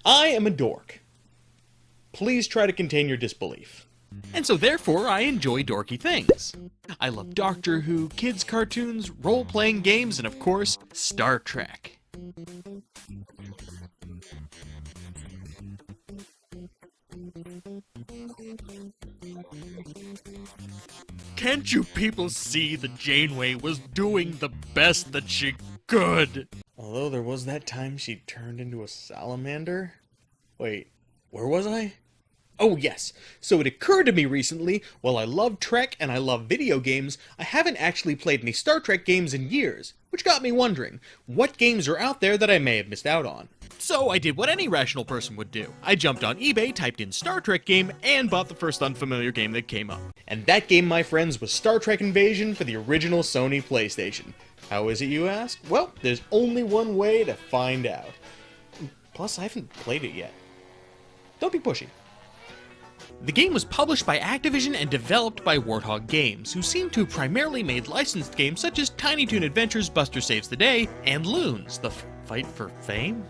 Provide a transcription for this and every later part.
I am a dork. Please try to contain your disbelief. And so therefore I enjoy dorky things. I love Doctor Who, kids cartoons, role-playing games, and of course, Star Trek. Can't you people see that Janeway was doing the best that she could? Although there was that time she turned into a salamander. Wait, where was I? Oh yes, so it occurred to me recently, while I love Trek and I love video games, I haven't actually played any Star Trek games in years, which got me wondering, what games are out there that I may have missed out on? So I did what any rational person would do. I jumped on eBay, typed in Star Trek game, and bought the first unfamiliar game that came up. And that game, my friends, was Star Trek Invasion for the original Sony PlayStation. How is it, you ask? Well, there's only one way to find out. Plus, I haven't played it yet. Don't be pushy. The game was published by Activision and developed by Warthog Games, who seem to have primarily made licensed games such as Tiny Toon Adventures, Buster Saves the Day, and Loons, the Fight for Fame?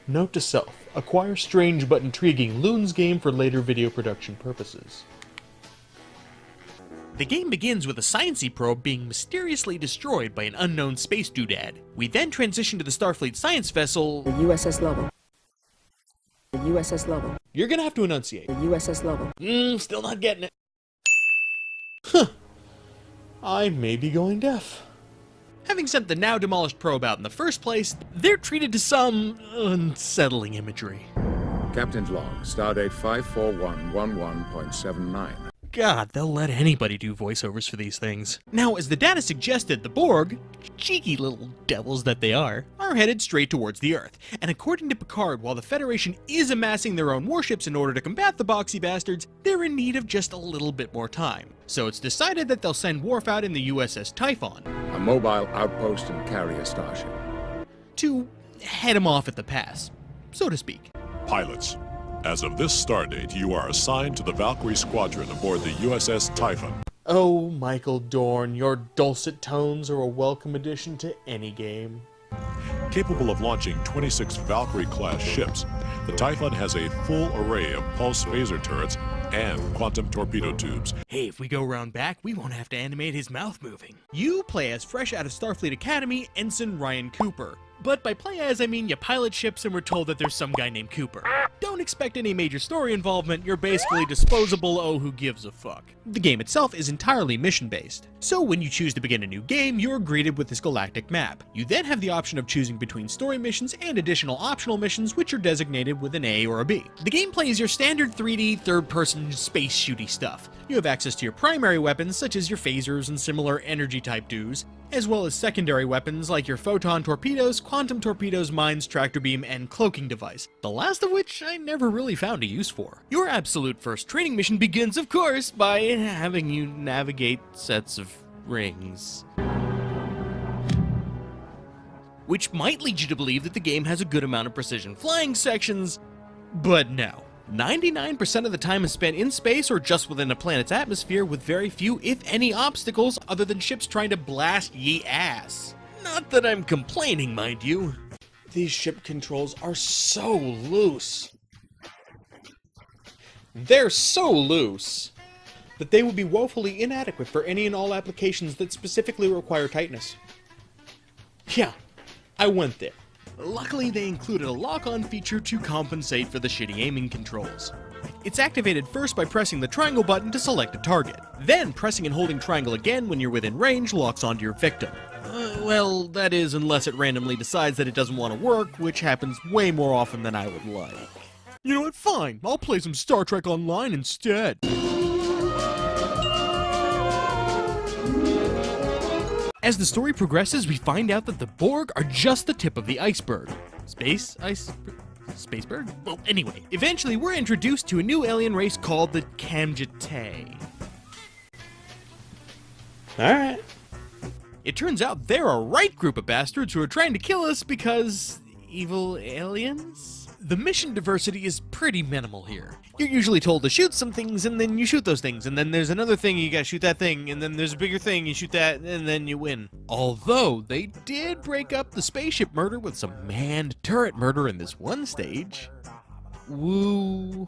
Note to self, acquire strange but intriguing Loons game for later video production purposes. The game begins with a sciencey probe being mysteriously destroyed by an unknown space doodad. We then transition to the Starfleet science vessel... The USS Lovell. The USS Lovell. You're gonna have to enunciate. The USS Lovell. Still not getting it. Huh. I may be going deaf. Having sent the now demolished probe out in the first place, they're treated to some unsettling imagery. Captain's log, stardate 54111.79. God, they'll let anybody do voiceovers for these things. Now, as the data suggested, the Borg, cheeky little devils that they are headed straight towards the Earth. And according to Picard, while the Federation is amassing their own warships in order to combat the boxy bastards, they're in need of just a little bit more time. So it's decided that they'll send Worf out in the USS Typhon, a mobile outpost and carrier starship, to head him off at the pass, so to speak. Pilots, as of this stardate, you are assigned to the Valkyrie Squadron aboard the USS Typhon. Oh, Michael Dorn, your dulcet tones are a welcome addition to any game. Capable of launching 26 Valkyrie-class ships, the Typhon has a full array of pulse phaser turrets and quantum torpedo tubes. Hey, if we go round back, we won't have to animate his mouth moving. You play as fresh out of Starfleet Academy, Ensign Ryan Cooper. But by play as, I mean you pilot ships and we're told that there's some guy named Cooper. Don't expect any major story involvement, you're basically disposable, oh who gives a fuck. The game itself is entirely mission-based. So when you choose to begin a new game, you're greeted with this galactic map. You then have the option of choosing between story missions and additional optional missions which are designated with an A or a B. The gameplay is your standard 3D, third-person, space shooty stuff. You have access to your primary weapons such as your phasers and similar energy-type duos, as well as secondary weapons like your photon torpedoes, quantum torpedoes, mines, tractor beam, and cloaking device, the last of which I never really found a use for. Your absolute first training mission begins, of course, by having you navigate sets of rings, which might lead you to believe that the game has a good amount of precision flying sections, but no. 99% of the time is spent in space or just within a planet's atmosphere with very few, if any, obstacles other than ships trying to blast ye ass. Not that I'm complaining, mind you. These ship controls are so loose. They're so loose that they would be woefully inadequate for any and all applications that specifically require tightness. Yeah, I went there. Luckily, they included a lock-on feature to compensate for the shitty aiming controls. It's activated first by pressing the triangle button to select a target. Then, pressing and holding triangle again when you're within range locks onto your victim. Well, that is unless it randomly decides that it doesn't want to work, which happens way more often than I would like. You know what? Fine, I'll play some Star Trek Online instead. As the story progresses, we find out that the Borg are just the tip of the iceberg. Spaceberg? Well, anyway, eventually we're introduced to a new alien race called the Kamjatae. Alright. It turns out they're a right group of bastards who are trying to kill us because... evil aliens? The mission diversity is pretty minimal here. You're usually told to shoot some things, and then you shoot those things, and then there's another thing, you gotta shoot that thing, and then there's a bigger thing, you shoot that, and then you win. Although, they did break up the spaceship murder with some manned turret murder in this one stage. Woo-hoo?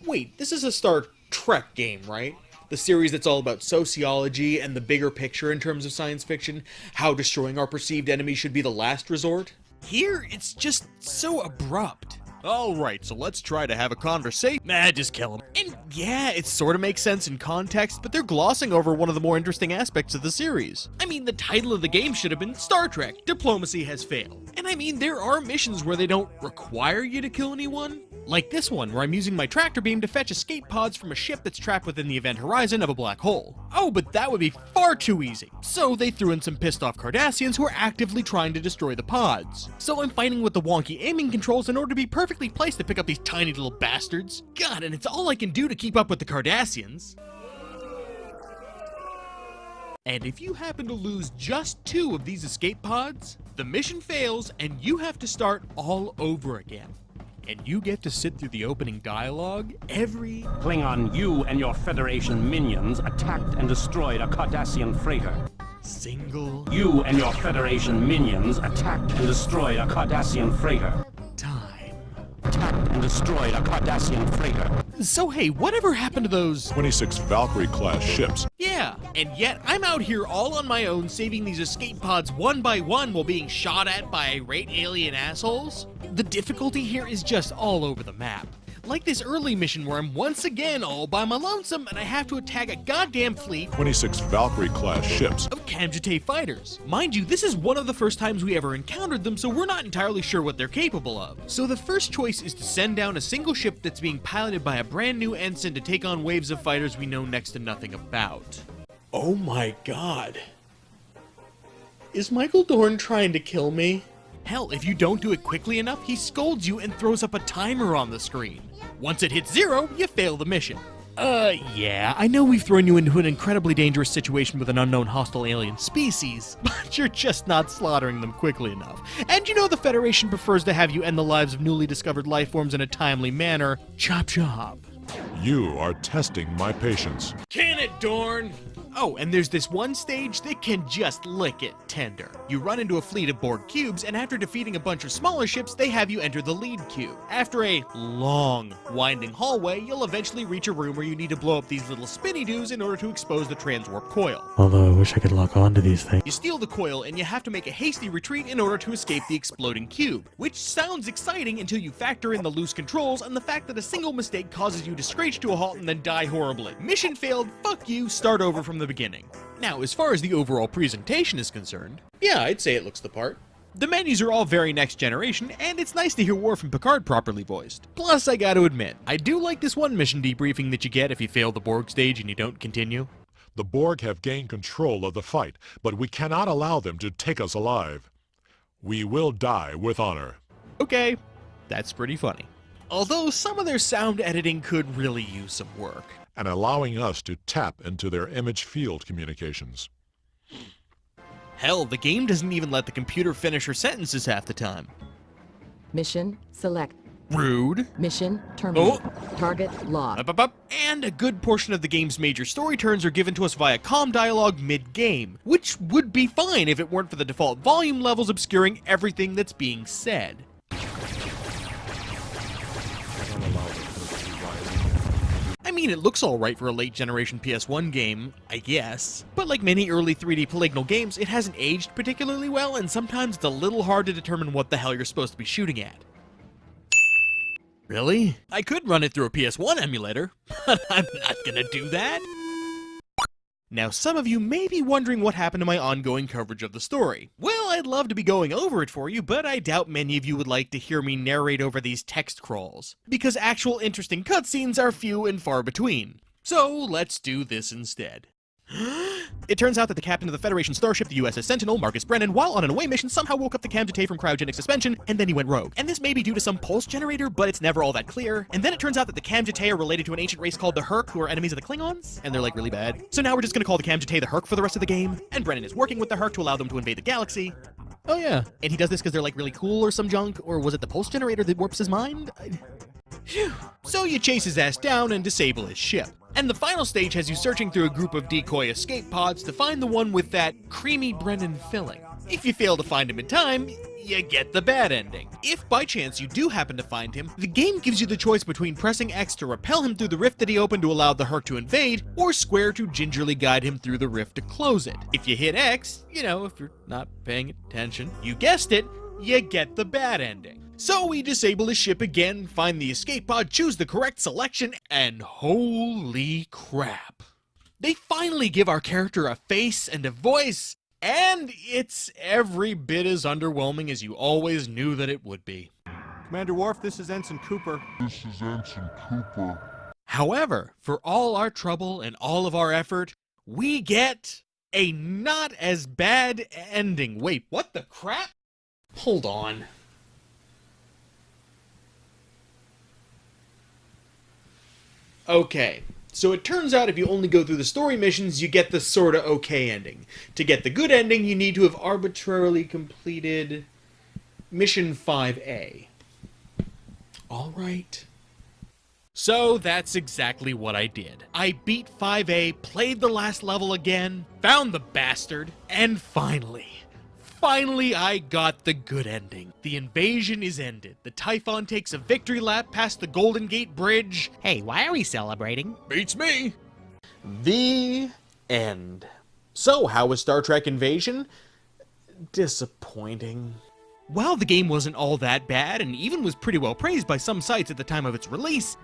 Wait, this is a Star Trek game, right? The series that's all about sociology and the bigger picture in terms of science fiction, how destroying our perceived enemies should be the last resort? Here, it's just so abrupt. Alright, so let's try to have a conversation. Nah, just kill him. And yeah, it sort of makes sense in context, but they're glossing over one of the more interesting aspects of the series. I mean, the title of the game should have been Star Trek: Diplomacy Has Failed. And I mean, there are missions where they don't require you to kill anyone. Like this one, where I'm using my tractor beam to fetch escape pods from a ship that's trapped within the event horizon of a black hole. Oh, but that would be far too easy. So they threw in some pissed off Cardassians who are actively trying to destroy the pods. So I'm fighting with the wonky aiming controls in order to be perfectly placed to pick up these tiny little bastards. God, and it's all I can do to keep up with the Cardassians. And if you happen to lose just 2 of these escape pods, the mission fails and you have to start all over again. And you get to sit through the opening dialogue every... Klingon, you and your Federation minions attacked and destroyed a Cardassian freighter. single You and your Federation minions attacked and destroyed a Cardassian freighter. time. Attacked and destroyed a Cardassian freighter. So hey, whatever happened to those... 26 Valkyrie-class ships. Yeah, and yet I'm out here all on my own saving these escape pods one by one while being shot at by irate alien assholes? The difficulty here is just all over the map. Like this early mission where I'm once again all by my lonesome and I have to attack a goddamn fleet 26 Valkyrie-class ships. of Kamjate fighters. Mind you, this is one of the first times we ever encountered them, so we're not entirely sure what they're capable of. So the first choice is to send down a single ship that's being piloted by a brand new ensign to take on waves of fighters we know next to nothing about. Oh my god. Is Michael Dorn trying to kill me? Hell, if you don't do it quickly enough, he scolds you and throws up a timer on the screen. Once it hits 0, you fail the mission. Yeah, I know we've thrown you into an incredibly dangerous situation with an unknown hostile alien species, but you're just not slaughtering them quickly enough. And you know the Federation prefers to have you end the lives of newly discovered life forms in a timely manner. Chop chop. You are testing my patience. Can it, Dorn? Oh, and there's this one stage that can just lick it tender. You run into a fleet of Borg cubes, and after defeating a bunch of smaller ships, they have you enter the lead cube. After a long, winding hallway, you'll eventually reach a room where you need to blow up these little spinny-doos in order to expose the transwarp coil. Although I wish I could lock onto these things. You steal the coil, and you have to make a hasty retreat in order to escape the exploding cube, which sounds exciting until you factor in the loose controls and the fact that a single mistake causes you to screech to a halt and then die horribly. Mission failed, fuck you, start over from the beginning. Now, as far as the overall presentation is concerned, Yeah, I'd say it looks the part. the menus are all very next generation, and it's nice to hear Worf and Picard properly voiced. Plus, I gotta admit, I do like this one mission debriefing that you get if you fail the Borg stage and you don't continue. The Borg have gained control of the fight, but we cannot allow them to take us alive. We will die with honor. Okay, that's pretty funny. Although some of their sound editing could really use some work. And allowing us to tap into their image field communications. Hell, the game doesn't even let the computer finish her sentences half the time. Mission select. Rude. Mission terminate. Oh. Target locked. Up, up, up. And a good portion of the game's major story turns are given to us via comm dialogue mid-game, which would be fine if it weren't for the default volume levels obscuring everything that's being said. I mean, it looks alright for a late-generation PS1 game, I guess. But like many early 3D polygonal games, it hasn't aged particularly well, and sometimes it's a little hard to determine what the hell you're supposed to be shooting at. Really? I could run it through a PS1 emulator, but I'm not gonna do that. Now, some of you may be wondering what happened to my ongoing coverage of the story. Well, I'd love to be going over it for you, but I doubt many of you would like to hear me narrate over these text crawls, because actual interesting cutscenes are few and far between. So, let's do this instead. It turns out that the captain of the Federation starship, the USS Sentinel, Marcus Brennan, while on an away mission, somehow woke up the Kamjate from cryogenic suspension, and then he went rogue. And this may be due to some pulse generator, but it's never all that clear. And then it turns out that the Kamjate are related to an ancient race called the Herc, who are enemies of the Klingons, and they're like really bad. So now we're just gonna call the Kamjate the Herc for the rest of the game, and Brennan is working with the Herc to allow them to invade the galaxy. Oh yeah, and he does this because they're like really cool or some junk, or was it the pulse generator that warps his mind? Phew. So you chase his ass down and disable his ship. And the final stage has you searching through a group of decoy escape pods to find the one with that creamy Brennan filling. If you fail to find him in time, you get the bad ending. If by chance you do happen to find him, the game gives you the choice between pressing X to repel him through the rift that he opened to allow the Hurt to invade, or square to gingerly guide him through the rift to close it. If you hit X, you know, if you're not paying attention, you guessed it, you get the bad ending. So we disable his ship again, find the escape pod, choose the correct selection, and holy crap. They finally give our character a face and a voice, and it's every bit as underwhelming as you always knew that it would be. Commander Worf, this is Ensign Cooper. However, for all our trouble and all of our effort, we get a not as bad ending. Wait, what the crap? Hold on. Okay, so it turns out if you only go through the story missions, you get the sorta okay ending. To get the good ending, you need to have arbitrarily completed Mission 5A. Alright. So that's exactly what I did. I beat 5A, played the last level again, found the bastard, and finally I got the good ending. The invasion is ended. The Typhon takes a victory lap past the Golden Gate Bridge. Hey, why are we celebrating? Beats me! The end. So, how was Star Trek Invasion? Disappointing. While the game wasn't all that bad, and even was pretty well praised by some sites at the time of its release,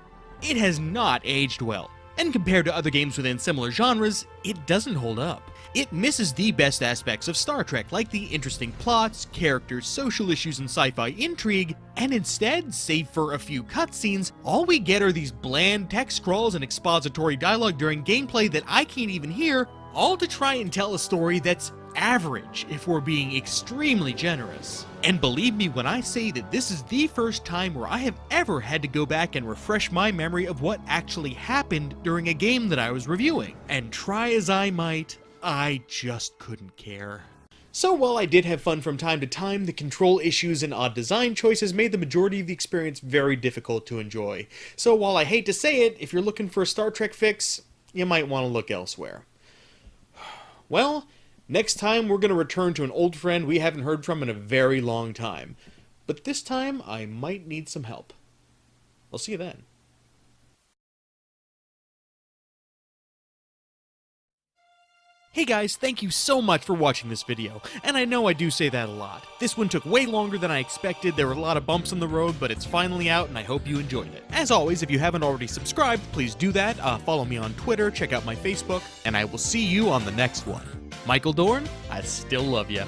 it has not aged well. And compared to other games within similar genres, it doesn't hold up. It misses the best aspects of Star Trek, like the interesting plots, characters, social issues, and sci-fi intrigue, and instead, save for a few cutscenes, all we get are these bland text scrolls and expository dialogue during gameplay that I can't even hear, all to try and tell a story that's average, if we're being extremely generous. And believe me when I say that this is the first time where I have ever had to go back and refresh my memory of what actually happened during a game that I was reviewing. And try as I might, I just couldn't care. So while I did have fun from time to time, the control issues and odd design choices made the majority of the experience very difficult to enjoy. So while I hate to say it, if you're looking for a Star Trek fix, you might want to look elsewhere. Well, next time we're going to return to an old friend we haven't heard from in a very long time. But this time, I might need some help. I'll see you then. Hey guys, thank you so much for watching this video, and I know I do say that a lot. This one took way longer than I expected, there were a lot of bumps in the road, but it's finally out and I hope you enjoyed it. As always, if you haven't already subscribed, please do that, follow me on Twitter, check out my Facebook, and I will see you on the next one. Michael Dorn, I still love ya.